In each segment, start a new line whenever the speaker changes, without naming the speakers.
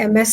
MS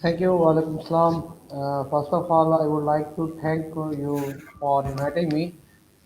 Thank you. Walaikum Assalam. First of all, I would like to thank you for inviting me.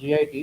GIT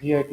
GIT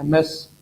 MS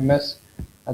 MS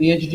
PhD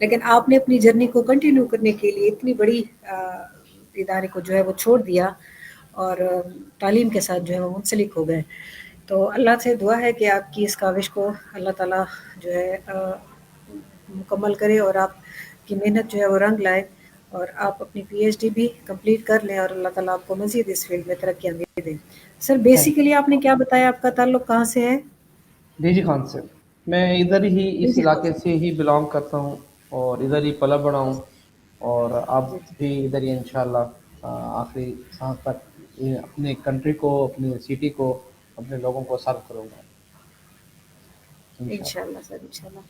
لیکن آپ نے اپنی journey کو continue کرنے کے لیے اتنی بڑی ادارے کو جو ہے وہ چھوڑ دیا اور تعلیم کے ساتھ جو ہے وہ منسلک ہو گئے. تو اللہ سے دعا ہے کہ آپ کی اس کاوش کو اللہ تعالیٰ جو ہے مکمل کرے اور آپ کی محنت جو ہے وہ رنگ لائے اور آپ اپنی پی ایچ ڈی بھی کمپلیٹ کر لیں اور اللہ تعالیٰ آپ کو مزید اس فیلڈ میں ترقیاں بھی دیں. سر
تھینک
بیسیکلی آپ نے کیا بتایا آپ کا تعلق کہاں سے ہے؟
ڈی جی خان سے. میں ادھر ہی
جی
اس
جی
علاقے سے ہی بلانگ کرتا ہوں اور ادھر ہی پلا بڑا ہوں اور اب
جی
بھی ادھر ہی انشاءاللہ آخری سانس تک اپنے کنٹری کو اپنے سٹی کو اپنے لوگوں کو سرو کروں گا انشاءاللہ.
انشاءاللہ سر انشاءاللہ.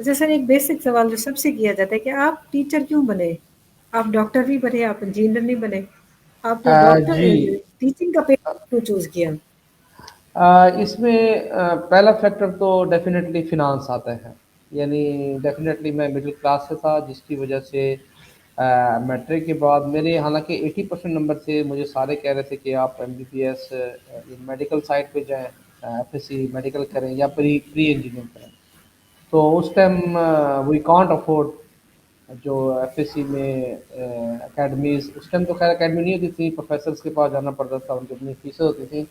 اچھا سر ایک بیسک سوال جو سب سے کیا جاتا ہے کہ آپ ٹیچر کیوں بنے؟ آپ ڈاکٹر نہیں بنے، آپ انجینئر نہیں بنے، آپ نے ڈاکٹر
جی
ٹیچنگ کا پیشہ کیوں چوز کیا؟
اس میں پہلا فیکٹر تو ڈیفینیٹلی فنانس آتا ہے. یعنی ڈیفینیٹلی میں مڈل کلاس سے تھا جس کی وجہ سے میٹرک کے بعد میرے حالانکہ 80% نمبر تھے. مجھے سارے کہہ رہے تھے کہ آپ MBBS میڈیکل سائڈ پہ جائیں، FSC میڈیکل کریں یا پری انجینئر کریں. تو اس ٹائم وی کانٹ افورڈ جو FSC میں اکیڈمیز اس ٹائم تو خیر اکیڈمی نہیں ہوتی تھی، پروفیسرس کے پاس جانا پڑتا تھا، ان کی اپنی فیسیں ہوتی تھیں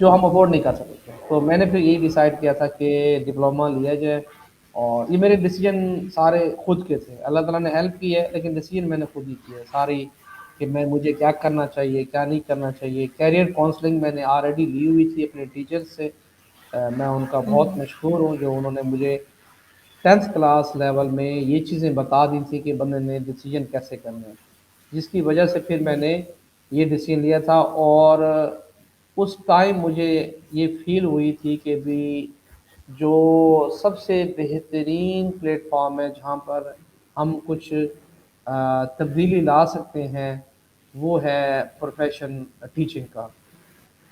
جو ہم افورڈ نہیں کر سکتے تھے. تو میں نے پھر یہی ڈیسائیڈ کیا تھا کہ ڈپلومہ لیا جائے اور یہ میرے ڈیسیجن سارے خود کے تھے. اللہ تعالیٰ نے ہیلپ کی ہے لیکن ڈیسیجن میں نے خود ہی کیا ہے ساری کہ مجھے کیا کرنا چاہیے کیا نہیں کرنا چاہیے. کیریئر کاؤنسلنگ میں نے آلریڈی لی ہوئی تھی اپنے ٹیچرز سے. میں ان کا بہت مشہور ہوں جو انہوں نے مجھے 10th کلاس لیول میں یہ چیزیں بتا دی تھی کہ بندے نے ڈیسیجن کیسے کرنا ہے، جس کی وجہ سے پھر میں نے یہ ڈیسیجن لیا تھا. اور اس ٹائم مجھے یہ فیل ہوئی تھی کہ بھی جو سب سے بہترین پلیٹ فارم ہے جہاں پر ہم کچھ تبدیلی لا سکتے ہیں وہ ہے پروفیشن ٹیچنگ کا.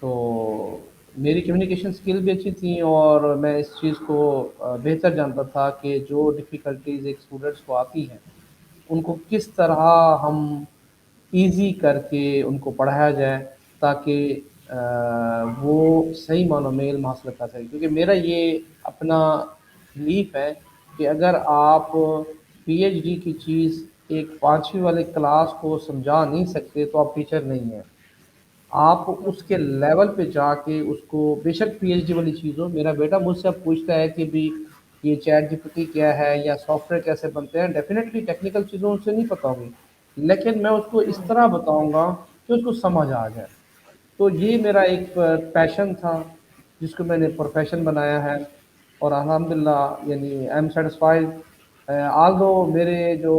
تو میری کمیونیکیشن سکل بھی اچھی تھیں اور میں اس چیز کو بہتر جانتا تھا کہ جو ڈفیکلٹیز ایک اسٹوڈنٹس کو آتی ہیں ان کو کس طرح ہم ایزی کر کے ان کو پڑھایا جائے تاکہ وہ صحیح معنوں میں علم حاصل کر سکے. کیونکہ میرا یہ اپنا بلیف ہے کہ اگر آپ PhD کی چیز ایک 5ویں والے کلاس کو سمجھا نہیں سکتے تو آپ ٹیچر نہیں ہیں. آپ اس کے لیول پہ جا کے اس کو بے شک PhD والی چیز ہو. میرا بیٹا مجھ سے اب پوچھتا ہے کہ بھی یہ ChatGPT کیا ہے یا سافٹ ویئر کیسے بنتے ہیں. ڈیفینیٹلی ٹیکنیکل چیزوں سے نہیں پتہ ہوگی لیکن میں اس کو اس طرح بتاؤں گا کہ اس کو سمجھ آ جائے. تو یہ میرا ایک پیشن تھا جس کو میں نے پروفیشن بنایا ہے اور الحمدللہ یعنی آئی ایم سیٹسفائیڈ. آل دو میرے جو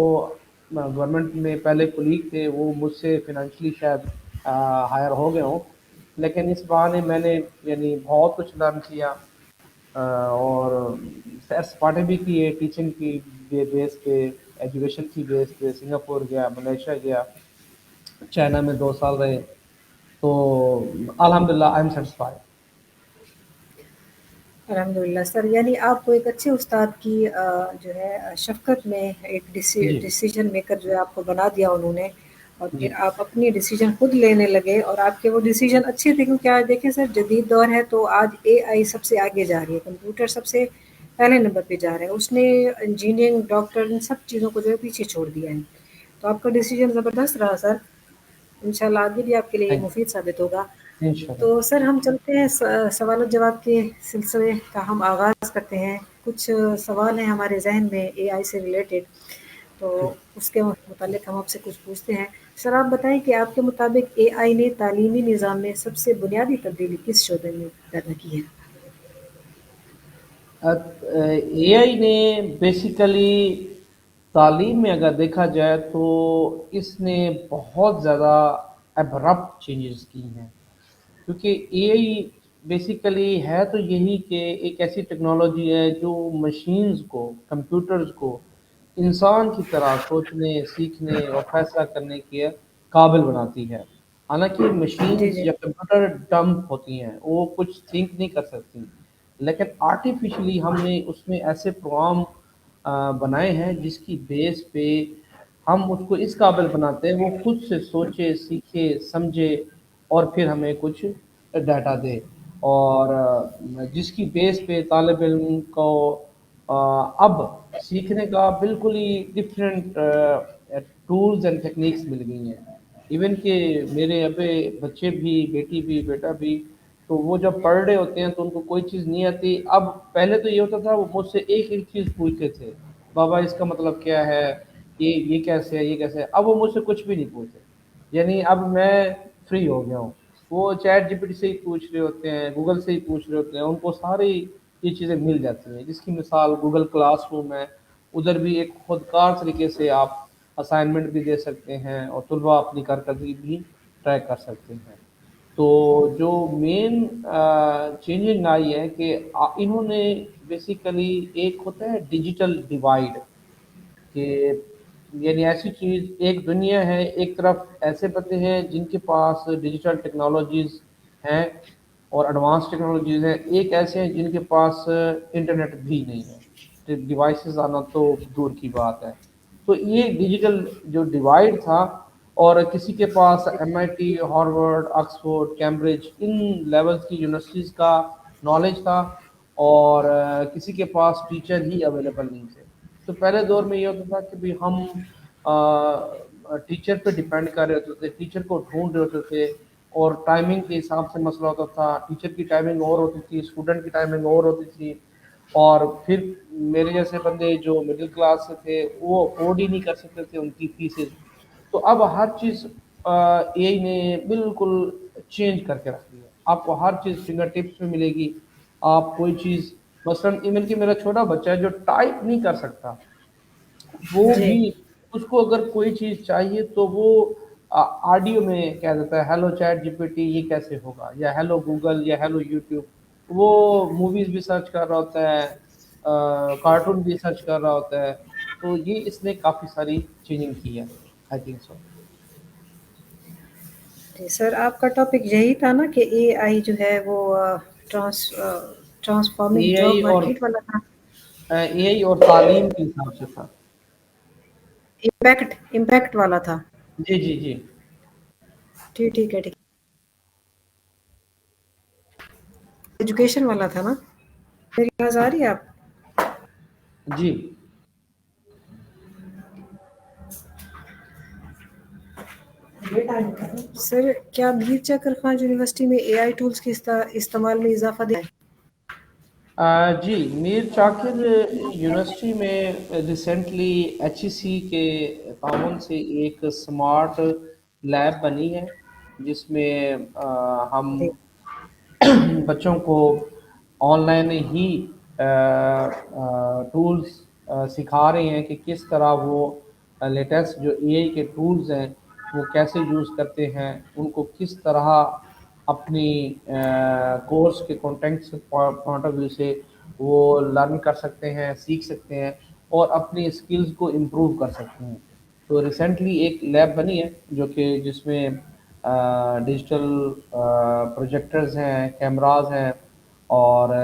گورنمنٹ میں پہلے کولیگ تھے وہ مجھ سے فنانشلی شاید ہائر ہو گئے ہوں لیکن اس بہانے میں نے یعنی بہت کچھ لرن کیا اور سیر سپاٹے بھی کیے ٹیچنگ کی بیس پہ، ایجوکیشن کی بیس پہ. سنگاپور گیا، ملیشیا گیا، چائنا میں 2 سال رہے. تو الحمدللہ آئی ایم سیٹسفائی.
الحمد للہ سر. یعنی آپ کو ایک اچھے استاد کی جو ہے شفقت میں ایک
جی
ڈیسیجن میکر جو ہے آپ کو بنا دیا انہوں نے اور
جی
پھر آپ اپنی ڈیسیجن خود لینے لگے اور آپ کے وہ ڈیسیجن اچھے تھے. کیونکہ آج دیکھیں سر جدید دور ہے تو آج AI سب سے آگے جا رہی ہے، کمپیوٹر سب سے پہلے نمبر پہ جا رہا ہے. اس نے انجینئرنگ ڈاکٹر ان سب چیزوں کو جو ہے پیچھے چھوڑ دیا ہے. تو آپ کا ڈیسیجن زبردست رہا سر. انشاءاللہ آگے بھی آپ کے لیے یہ
تھینک
مفید ثابت ہوگا.
یو ان شاء
تو
اللہ.
سر ہم چلتے ہیں سوال و جواب کے سلسلے کا ہم آغاز کرتے ہیں. کچھ سوال ہیں ہمارے ذہن میں AI سے ریلیٹڈ تو
ٹھیک.
اس کے متعلق ہم آپ سے کچھ پوچھتے ہیں. سر آپ بتائیں کہ آپ کے مطابق AI نے تعلیمی نظام میں سب سے بنیادی تبدیلی کس شعبے میں پیدا کی ہے؟
AI نے بیسیکلی تعلیم میں اگر دیکھا جائے تو اس نے بہت زیادہ ابرپٹ چینجز کی ہیں. کیونکہ AI بیسیکلی ہے تو یہی کہ ایک ایسی ٹیکنالوجی ہے جو مشینز کو، کمپیوٹرز کو انسان کی طرح سوچنے، سیکھنے اور فیصلہ کرنے کے قابل بناتی ہے. حالانکہ
جی
مشینز
جی
یا کمپیوٹر ڈمب ہوتی ہیں، وہ کچھ تھنک نہیں کر سکتی، لیکن آرٹیفیشلی ہم نے اس میں ایسے پروگرام بنائے ہیں جس کی بیس پہ ہم اس کو اس قابل بناتے ہیں وہ خود سے سوچے، سیکھے، سمجھے اور پھر ہمیں کچھ ڈیٹا دے. اور جس کی بیس پہ طالب علم کو اب سیکھنے کا بالکل ہی ڈفرینٹ ٹولز اینڈ ٹیکنیکس مل گئی ہیں. ایون کہ میرے ابے بچے بھی، بیٹی بھی، بیٹا بھی، تو وہ جب پڑھ رہے ہوتے ہیں تو ان کو کوئی چیز نہیں آتی. اب پہلے تو یہ ہوتا تھا وہ مجھ سے ایک ایک چیز پوچھتے تھے، بابا اس کا مطلب کیا ہے، یہ کیسے ہے، یہ کیسے ہے. اب وہ مجھ سے کچھ بھی نہیں پوچھتے. یعنی اب میں فری ہو گیا ہوں. وہ چیٹ جی پی ٹی سے ہی پوچھ رہے ہوتے ہیں، گوگل سے ہی پوچھ رہے ہوتے ہیں، ان کو ساری یہ چیزیں مل جاتی ہیں. جس کی مثال گوگل کلاس روم ہے. ادھر بھی ایک خودکار طریقے سے آپ اسائنمنٹ بھی دے سکتے ہیں اور طلباء اپنی کارکردگی بھی ٹریک کر سکتے ہیں. تو جو مین چینجنگ آئی ہے کہ انہوں نے بیسیکلی، ایک ہوتا ہے ڈیجیٹل ڈیوائڈ، کہ یعنی ایسی چیز، ایک دنیا ہے، ایک طرف ایسے بندے ہیں جن کے پاس ڈیجیٹل ٹیکنالوجیز ہیں اور ایڈوانس ٹیکنالوجیز ہیں، ایک ایسے ہیں جن کے پاس انٹرنیٹ بھی نہیں ہے، ڈیوائسز آنا تو دور کی بات ہے. تو یہ ڈیجیٹل جو ڈیوائڈ تھا، اور کسی کے پاس M I T, Harvard, Oxford, Cambridge, ان لیولز کی یونیورسٹیز کا نالج تھا، اور کسی کے پاس ٹیچر ہی اویلیبل نہیں تھے. تو پہلے دور میں یہ ہوتا تھا کہ بھی ہم ٹیچر پہ ڈیپینڈ کر رہے ہوتے تھے، ٹیچر کو ڈھونڈ رہے ہوتے تھے، اور ٹائمنگ کے حساب سے مسئلہ ہوتا تھا. ٹیچر کی ٹائمنگ اور ہوتی تھی، اسٹوڈنٹ کی ٹائمنگ اور ہوتی تھی. اور پھر میرے جیسے بندے جو مڈل کلاس سے تھے وہ افورڈ ہی نہیں کر سکتے تھے ان کی فیسز. تو اب ہر چیز اے آئی نے بالکل چینج کر کے رکھ دی ہے. آپ کو ہر چیز فنگر ٹپس میں ملے گی. آپ کوئی چیز، مثلاً ایون کہ میرا چھوٹا بچہ ہے جو ٹائپ نہیں کر سکتا، وہ
جی
بھی، اس کو اگر کوئی چیز چاہیے تو وہ آڈیو میں کہہ دیتا ہے hello chat G P T یہ کیسے ہوگا، یا ہیلو گوگل، یا ہیلو یوٹیوب. وہ موویز بھی سرچ کر رہا ہوتا ہے، کارٹون بھی سرچ کر رہا ہوتا ہے. تو یہ اس نے کافی ساری چینجنگ کی ہے. I think so.
جی سر، آپ کا ٹاپک یہی تھا نا کہ اے آئی جو ہے وہ ٹرانس
اے
ٹرانسفارمنگ
آئی
جاب
اور
مارکیٹ والا تھا.
اے آئی اور تعلیم کے حساب سے تھا.
امپیکٹ والا تھا.
جی جی جی.
ٹھیک ہے. ایجوکیشن والا تھا نا. میری آواز آ رہی ہے آپ؟
جی.
سر، کیا میر چکر خان یونیورسٹی میں اے آئی ٹولز کے استعمال میں اضافہ دیا ہے؟
جی، میر چاکر یونیورسٹی میں ریسنٹلی ایچ ای سی کے تعاون سے ایک اسمارٹ لیب بنی ہے، جس میں ہم
جی
بچوں کو آن لائن ہی ٹولز سکھا رہے ہیں کہ کس طرح وہ لیٹسٹ جو اے آئی کے ٹولز ہیں وہ کیسے یوز کرتے ہیں، ان کو کس طرح اپنی کورس کے کنٹینٹس پوائنٹ آف ویو سے وہ لرن کر سکتے ہیں، سیکھ سکتے ہیں، اور اپنی اسکلز کو امپروو کر سکتے ہیں. تو ریسنٹلی ایک لیب بنی ہے جو کہ جس میں ڈیجیٹل پروجیکٹرز ہیں، کیمراز ہیں، اور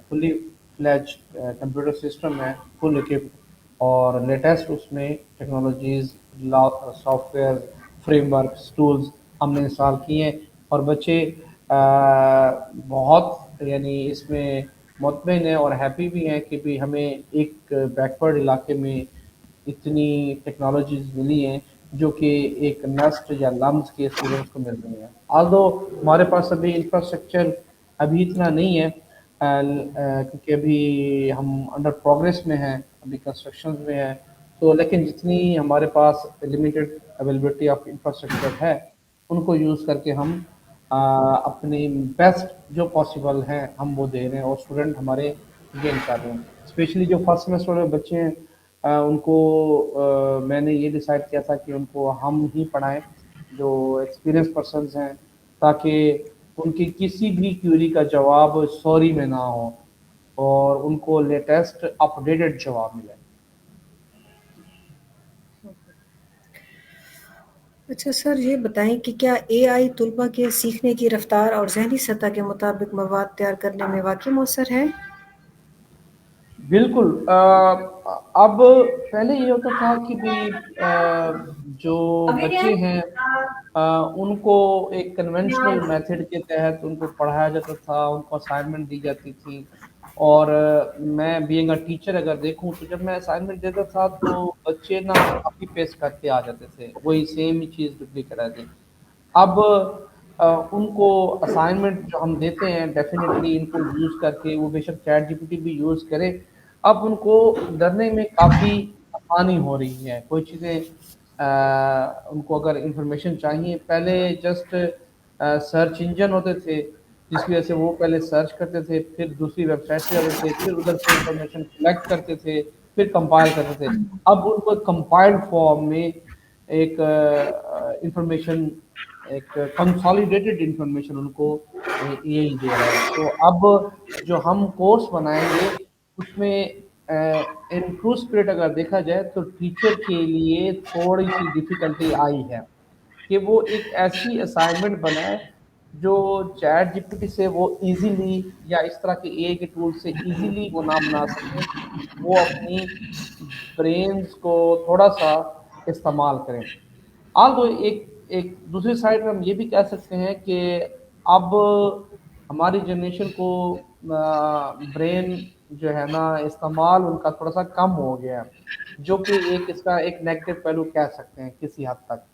فلی فلیج کمپیوٹر سسٹم ہے، فل اکوپڈ، اور لیٹسٹ اس میں technologies, soft where, frame works, tools ہم نے انسٹال کیے ہیں. اور بچے بہت یعنی اس میں مطمئن ہیں اور ہیپی بھی ہیں کہ بھی ہمیں ایک بیکورڈ علاقے میں اتنی ٹیکنالوجیز ملی ہیں جو کہ ایک نسٹ یا لمس کے اسٹوڈنٹس کو مل رہی ہیں. آلدو ہمارے پاس ابھی انفراسٹرکچر ابھی اتنا نہیں ہے، کیونکہ ابھی ہم انڈر پروگریس میں ہیں، ابھی کنسٹرکشن میں ہیں. تو لیکن جتنی ہمارے پاس لمیٹیڈ اویلیبلٹی آف انفراسٹرکچر ہے، ان کو یوز کر کے ہم اپنی بیسٹ جو پاسبل ہیں ہم وہ دے رہے ہیں، اور اسٹوڈنٹ ہمارے گین کر رہے ہیں. اسپیشلی جو فرسٹ سمیسٹر میں بچے ہیں، ان کو میں نے یہ ڈیسائیڈ کیا تھا کہ ان کو ہم ہی پڑھائیں جو ایکسپیرئنس پرسنز ہیں، تاکہ ان کی کسی بھی کیوری کا جواب سوری میں نہ ہو، اور ان کو لیٹسٹ اپڈیٹڈ جواب ملے.
اچھا سر، یہ بتائیں کہ کیا اے آئی طلباء کے سیکھنے کی رفتار اور ذہنی سطح کے مطابق مواد تیار کرنے میں واقعی مؤثر ہے؟
بالکل. اب پہلے یہ ہوتا تھا کہ بھی جو بچے ہیں ان کو ایک کنونشنل میتھڈ کے تحت ان کو پڑھایا جاتا تھا، ان کو اسائنمنٹ دی جاتی تھی، اور میں بینگ اے ٹیچر اگر دیکھوں تو جب میں اسائنمنٹ دیتا تھا تو بچے نا کاپی پیسٹ کر کے آ جاتے تھے، وہی سیم ہی چیز ڈپلیکیٹ آتی۔ اب ان کو اسائنمنٹ جو ہم دیتے ہیں ڈیفینیٹلی ان کو یوز کر کے، وہ بے شک چیٹ جی پی ٹی بھی یوز کرے، اب ان کو ڈرنے میں کافی آسانی ہو رہی ہے۔ کوئی چیزیں ان کو اگر انفارمیشن چاہیے، پہلے جسٹ سرچ انجن ہوتے تھے جس کی وجہ سے وہ پہلے سرچ کرتے تھے، پھر دوسری ویب سائٹ پہ جاتے تھے، پھر ادھر سے انفارمیشن کلیکٹ کرتے تھے، پھر کمپائل کرتے تھے۔ اب ان کو کمپائلڈ فارم میں ایک انفارمیشن، ایک کنسالیڈیٹڈ انفارمیشن ان کو یہی دے رہا ہے۔ تو اب جو ہم کورس بنائیں گے اس میں ان ٹرو اسپرٹ اگر دیکھا جائے تو ٹیچر کے لیے تھوڑی سی ڈیفیکلٹی آئی ہے کہ وہ ایک ایسی اسائنمنٹ بنائے جو چیٹ جی پی ٹی سے وہ ایزیلی، یا اس طرح کے اے کے ٹول سے ایزیلی وہ نہ بنا سکیں، وہ اپنی برینز کو تھوڑا سا استعمال کریں۔ آل دو ایک دوسری سائڈ پہ ہم یہ بھی کہہ سکتے ہیں کہ اب ہماری جنریشن کو برین جو ہے نا استعمال ان کا تھوڑا سا کم ہو گیا ہے، جو کہ ایک اس کا ایک نیگیٹو پہلو کہہ سکتے ہیں کسی حد تک۔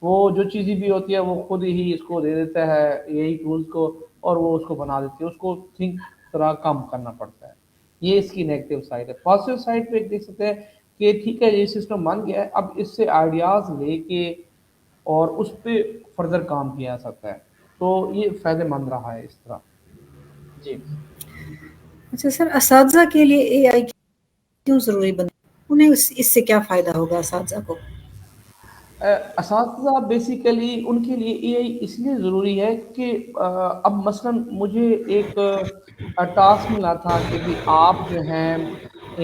وہ جو چیزیں بھی ہوتی ہے وہ خود ہی اس کو دے دیتا ہے یہی ٹولز کو، اور وہ اس کو بنا دیتی ہے، اس کو تھنک طرح کم کرنا پڑتا ہے۔ یہ اس کی نیگیٹو سائڈ ہے۔ پازیٹیو سائڈ پہ ایک دیکھ سکتے ہیں کہ ٹھیک ہے یہ سسٹم بن گیا ہے، اب اس سے آئیڈیاز لے کے اور اس پہ فردر کام کیا جا سکتا ہے، تو یہ فائدہ مند رہا ہے اس طرح۔ جی
اچھا سر، اساتذہ کے لیے اے آئی کیوں ضروری بن، انہیں اس سے کیا فائدہ ہوگا اساتذہ کو؟
اساتذہ بیسیکلی ان کے لیے اے آئی اس لیے ضروری ہے کہ اب مثلا مجھے ایک ٹاسک ملا تھا کہ بھی آپ جو ہیں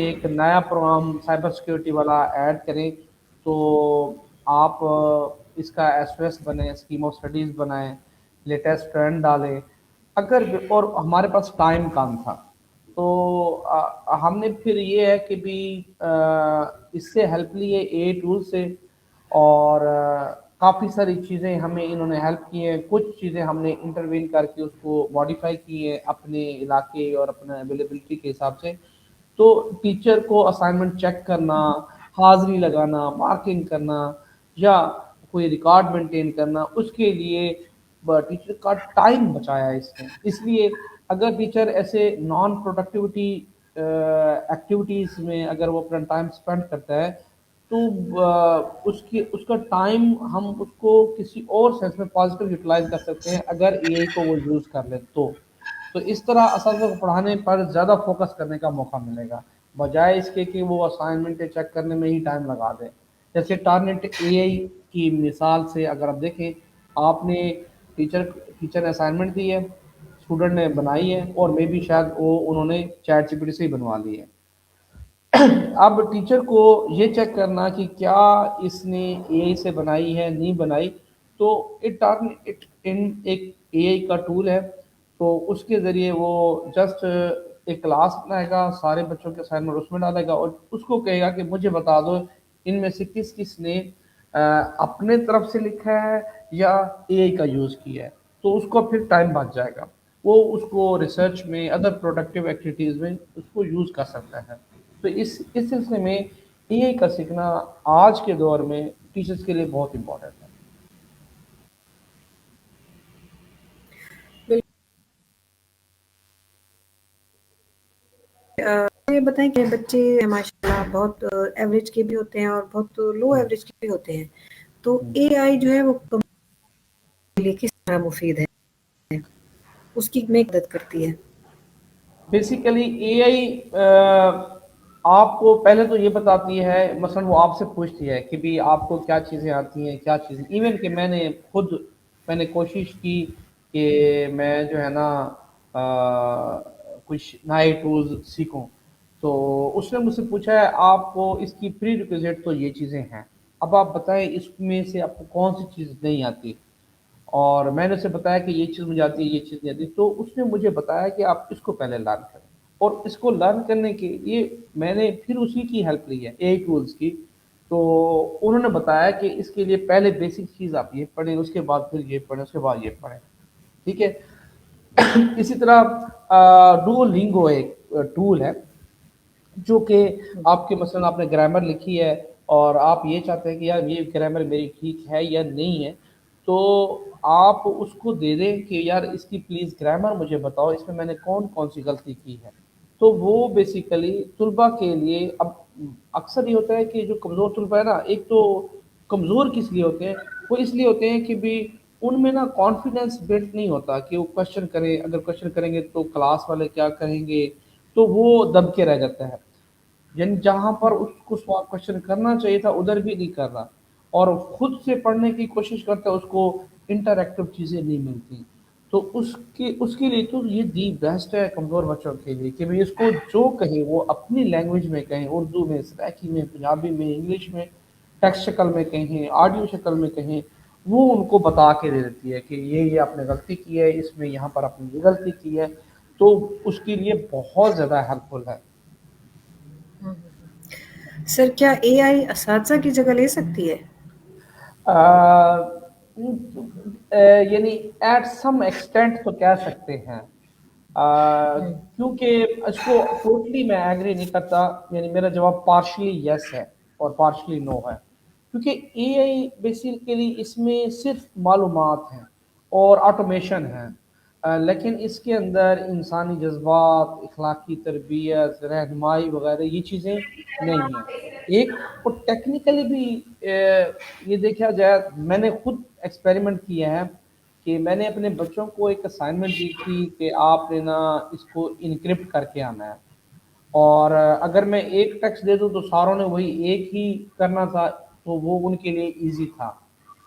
ایک نیا پروگرام سائبر سیکیورٹی والا ایڈ کریں، تو آپ اس کا ایس او ایس بنیں، اسکیم آف اسٹڈیز بنائیں، لیٹسٹ ٹرینڈ ڈالیں۔ اگر اور ہمارے پاس ٹائم کم تھا تو ہم نے پھر یہ ہے کہ بھی اس سے ہیلپ لی ہے اے ٹول سے، اور کافی ساری چیزیں ہمیں انہوں نے ہیلپ کی ہیں، کچھ چیزیں ہم نے انٹروین کر کے اس کو ماڈیفائی کی ہیں اپنے علاقے اور اپنے اویلیبلٹی کے حساب سے۔ تو ٹیچر کو اسائنمنٹ چیک کرنا، حاضری لگانا، مارکنگ کرنا، یا کوئی ریکارڈ مینٹین کرنا، اس کے لیے ٹیچر کا ٹائم بچایا اس نے۔ اس لیے اگر ٹیچر ایسے نان پروڈکٹیوٹی ایکٹیویٹیز میں اگر وہ اپنا ٹائم اسپینڈ کرتا ہے تو اس کا ٹائم ہم اس کو کسی اور سینس میں پازیٹیو یوٹیلائز کر سکتے ہیں اگر اے آئی کو وہ یوز کر لیں تو اس طرح اساتذہ کو پڑھانے پر زیادہ فوکس کرنے کا موقع ملے گا، بجائے اس کے کہ وہ اسائنمنٹ چیک کرنے میں ہی ٹائم لگا دیں۔ جیسے ٹارنٹ اے آئی کی مثال سے اگر آپ دیکھیں، آپ نے ٹیچر نے اسائنمنٹ دی ہے، اسٹوڈنٹ نے بنائی ہے، اور میں بھی شاید وہ انہوں نے چیٹ جی پی ٹی سے ہی بنوا لی ہے۔ اب ٹیچر کو یہ چیک کرنا کہ کیا اس نے اے آئی سے بنائی ہے نہیں بنائی، تو ایک اے آئی کا ٹول ہے، تو اس کے ذریعے وہ جسٹ ایک کلاس بنائے گا، سارے بچوں کے اسائنمنٹ اس میں ڈالے گا، اور اس کو کہے گا کہ مجھے بتا دو ان میں سے کس کس نے اپنے طرف سے لکھا ہے یا اے آئی کا یوز کیا ہے، تو اس کو پھر ٹائم بچ جائے گا، وہ اس کو ریسرچ میں، ادر پروڈکٹیو ایکٹیویٹیز میں اس کو یوز کر سکتا ہے۔ تو اس سلسلے میں اے آئی کا سیکھنا آج کے دور میں ٹیچرز کے لیے بہت امپورٹنٹ ہے۔
یہ بتائیں کہ بچے ماشاء اللہ بہت ایوریج کے بھی ہوتے ہیں اور بہت لو ایوریج کے بھی ہوتے ہیں، تو اے آئی جو ہے وہ کے لیے کس طرح مفید ہے، اس کی میں مدد کرتی ہے؟
بیسیکلی اے آئی آپ کو پہلے تو یہ بتاتی ہے، مثلا وہ آپ سے پوچھتی ہے کہ بھی آپ کو کیا چیزیں آتی ہیں، کیا چیزیں، ایون کہ میں نے کوشش کی کہ میں جو ہے نا کچھ نئے ٹولز سیکھوں، تو اس نے مجھ سے پوچھا ہے آپ کو اس کی پری ریکویزٹ تو یہ چیزیں ہیں، اب آپ بتائیں اس میں سے آپ کو کون سی چیز نہیں آتی، اور میں نے اسے بتایا کہ یہ چیز مجھے آتی ہے، یہ چیز نہیں آتی، تو اس نے مجھے بتایا کہ آپ اس کو پہلے لرن کریں، اور اس کو لرن کرنے کے لیے میں نے پھر اسی کی ہیلپ لی ہے اے ٹولز کی۔ تو انہوں نے بتایا کہ اس کے لیے پہلے بیسک چیز آپ یہ پڑھیں، اس کے بعد پھر یہ پڑھیں، اس کے بعد یہ پڑھیں، ٹھیک ہے۔ اسی طرح ڈو لنگو ہے، ٹول ہے جو کہ آپ کے مثلا آپ نے گرامر لکھی ہے اور آپ یہ چاہتے ہیں کہ یار یہ گرامر میری ٹھیک ہے یا نہیں ہے، تو آپ اس کو دے دیں کہ یار اس کی پلیز گرامر مجھے بتاؤ، اس میں نے کون کون سی غلطی کی ہے۔ تو وہ بیسیکلی طلباء کے لیے اب اکثر یہ ہوتا ہے کہ جو کمزور طلباء ہے نا، ایک تو کمزور کس لیے ہوتے ہیں، وہ اس لیے ہوتے ہیں کہ بھی ان میں نا کانفیڈنس بلڈ نہیں ہوتا کہ وہ کوشچن کریں، اگر کوشچن کریں گے تو کلاس والے کیا کہیں گے، تو وہ دب کے رہ جاتا ہے، یعنی جہاں پر اس کو سوال کوشچن کرنا چاہیے تھا ادھر بھی نہیں کر رہا، اور خود سے پڑھنے کی کوشش کرتا ہے، اس کو انٹریکٹیو چیزیں نہیں ملتی۔ تو اس کے لیے تو یہ دی بیسٹ ہے کمزور بچوں کے لیے کہ بھئی اس کو جو کہیں وہ اپنی لینگویج میں کہیں، اردو میں، سرائکی میں، پنجابی میں، انگلش میں، ٹیکسٹ شکل میں کہیں، آڈیو شکل میں کہیں، وہ ان کو بتا کے دے دیتی ہے کہ یہ آپ نے غلطی کی ہے، اس میں یہاں پر آپ نے یہ غلطی کی ہے، تو اس کے لیے بہت زیادہ ہیلپ فل ہے۔
سر کیا اے آئی اساتذہ کی جگہ لے سکتی ہے؟
یعنی ایٹ سم ایکسٹینٹ تو کہہ سکتے ہیں، کیونکہ اس کو ٹوٹلی میں ایگری نہیں کرتا، یعنی میرا جواب پارشلی یس ہے اور پارشلی نو ہے، کیونکہ اے آئی بیسیکلی اس میں صرف معلومات ہیں اور آٹومیشن ہے، لیکن اس کے اندر انسانی جذبات، اخلاقی تربیت، رہنمائی وغیرہ یہ چیزیں نہیں ہیں۔ ایک اور ٹیکنیکلی بھی یہ دیکھا جائے، میں نے خود ایکسپیریمنٹ کیا ہے کہ میں نے اپنے بچوں کو ایک اسائنمنٹ دی تھی کہ آپ نے نا اس کو انکرپٹ کر کے آنا ہے، اور اگر میں ایک ٹیکسٹ دے دوں تو ساروں نے وہی ایک ہی کرنا تھا، تو وہ ان کے لیے ایزی تھا۔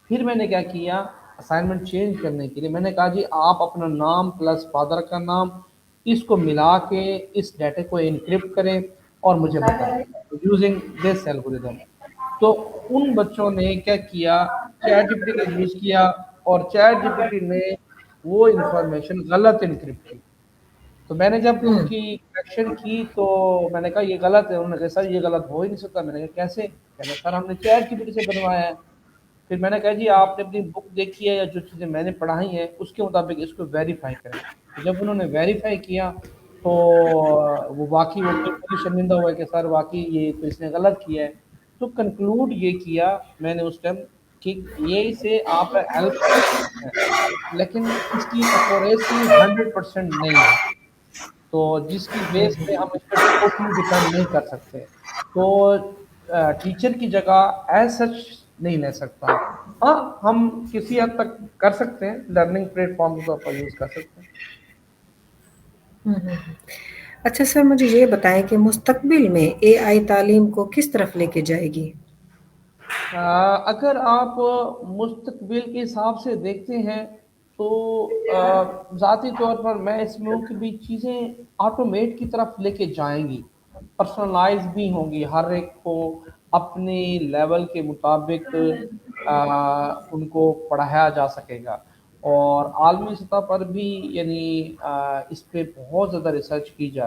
پھر میں نے کیا کیا، اسائنمنٹ چینج کرنے کے لیے میں نے کہا جی آپ اپنا نام پلس فادر کا نام اس کو ملا کے اس ڈیٹا کو انکرپٹ کریں اور مجھے بتائیں یوزنگ دس الگوریدم۔ تو ان بچوں نے کیا کیا، چیٹ جی پی ٹی کا یوز کیا، اور چیٹ جی پی ٹی نے وہ انفارمیشن غلط انکرپٹ کی۔ تو میں نے جب ان کی کریکشن کی تو میں نے کہا یہ غلط ہے، انہوں نے کہا سر یہ غلط ہو ہی نہیں سکتا، میں نے کہا کیسے، کہتے سر ہم نے چیٹ جی پی ٹی سے بنوایا ہے۔ پھر میں نے کہا جی آپ نے اپنی بک دیکھی ہے یا جو چیزیں میں نے پڑھائی ہیں اس کے مطابق اس کو ویریفائی کریں۔ تو جب انہوں نے ویریفائی کیا تو وہ واقعی وہ بالکل ہی شرمندہ ہوا کہ سر واقعی یہ تو اس نے غلط کیا ہے۔ تو کنکلوڈ یہ کیا میں نے اس ٹائم کہ یہ سے آپ ہیلپ کر سکتے ہیں، لیکن اس کی ایکوریسی 100% نہیں ہے، تو جس کی بیس پہ ہم اس پہ ٹوٹلی ڈپینڈ نہیں کر سکتے، تو ٹیچر کی جگہ ایز سچ نہیں لے سکتا۔ ہاں ہم کسی حد تک کر سکتے ہیں، لرننگ پلیٹ فارم کے طور پر یوز کر سکتے ہیں۔
اچھا سر مجھے یہ بتائیں کہ مستقبل میں اے آئی تعلیم کو کس طرف لے کے جائے گی؟
اگر آپ مستقبل کے حساب سے دیکھتے ہیں تو ذاتی طور پر میں اس میں ہوں کہ بھی چیزیں آٹومیٹ کی طرف لے کے جائیں گی، پرسنلائز بھی ہوں گی، ہر ایک کو اپنے لیول کے مطابق ان کو پڑھایا جا سکے گا، اور عالمی سطح پر بھی یعنی اس پہ بہت زیادہ ریسرچ کی جا